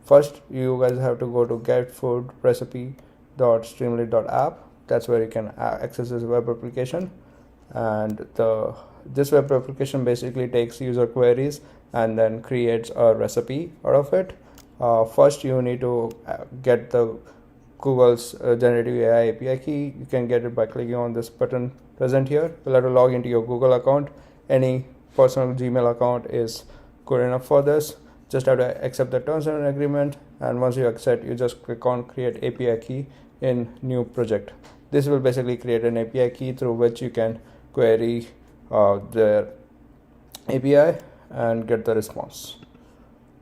First, you guys have to go to getfoodrecipe.streamline.app. That's where you can access this web application. And this web application basically takes user queries and then creates a recipe out of it. First, you need to get the Google's generative AI API key. You can get it by clicking on this button present here. You'll have to log into your Google account. Any personal Gmail account is good enough for this. Just have to accept the terms and agreement, and once you accept, you just click on create API key in new project. This will basically create an API key through which you can query the API and get the response.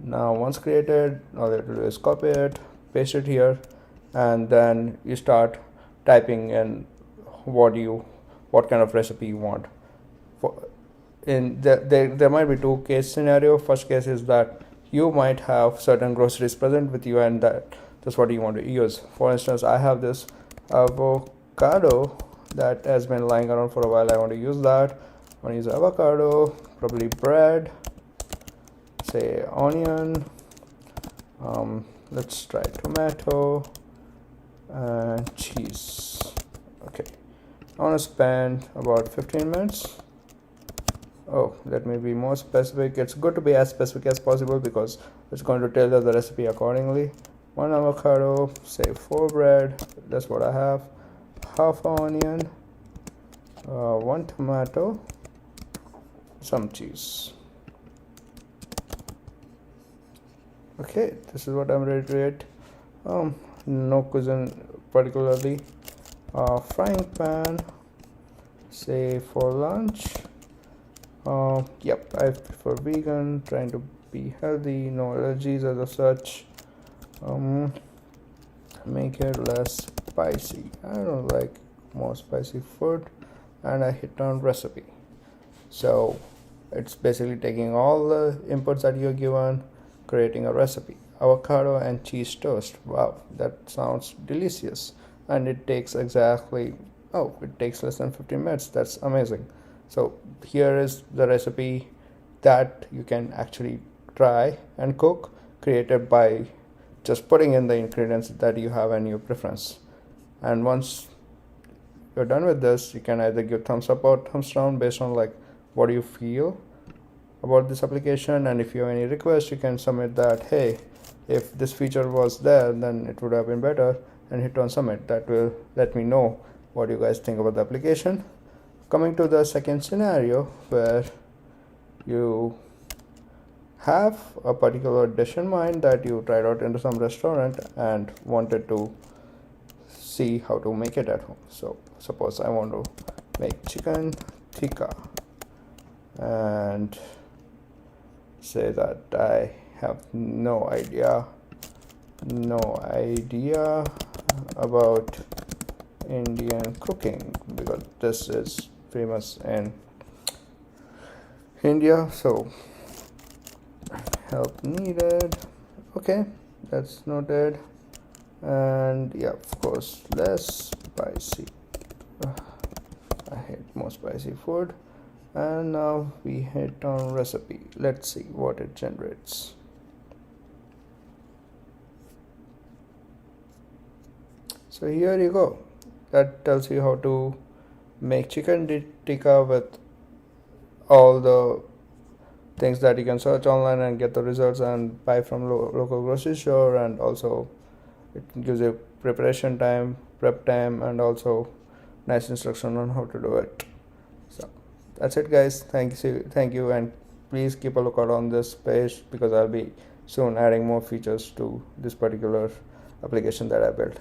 Now once created, all you have to do is copy it, paste it here, and then you start typing in what kind of recipe you want. There might be two case scenario. First case is that you might have certain groceries present with you, and that's what you want to use. For instance, I have this avocado that has been lying around for a while. I want to use that. I want to use avocado, probably bread, say onion, let's try tomato and cheese. Okay, I want to spend about 15 minutes. Oh, let me be more specific. It's good to be as specific as possible because it's going to tailor the recipe accordingly. 1 avocado, say 4 bread, that's what I have, half onion, 1 tomato, some cheese. Okay, this is what I'm ready to eat. No cuisine particularly. Frying pan, say for lunch. Yep, I prefer vegan, trying to be healthy, no allergies as such. Make it less spicy. I don't like more spicy food, and I hit on recipe. So it's basically taking all the inputs that you're given, creating a recipe. Avocado and cheese toast. Wow, that sounds delicious. And it takes it takes less than 15 minutes. That's amazing. So here is the recipe that you can actually try and cook, created by just putting in the ingredients that you have and your preference. And once you're done with this, you can either give thumbs up or thumbs down based on like what you feel about this application. And if you have any requests, you can submit that, hey, if this feature was there, then it would have been better, and hit on submit. That will let me know what you guys think about the application. Coming to the second scenario, where you have a particular dish in mind that you tried out into some restaurant and wanted to see how to make it at home. So suppose I want to make chicken tikka, and say that I have no idea about Indian cooking, because this is famous in India. So help needed. Okay, that's noted. And yeah, of course, less spicy. I hate more spicy food. And now we hit on recipe. Let's see what it generates. So here you go. That tells you how to make chicken tikka with all the things that you can search online and get the results and buy from local grocery store. And also it gives you preparation time, prep time, and also nice instruction on how to do it. So that's it, guys. Thank you, and please keep a lookout on this page because I'll be soon adding more features to this particular application that I built.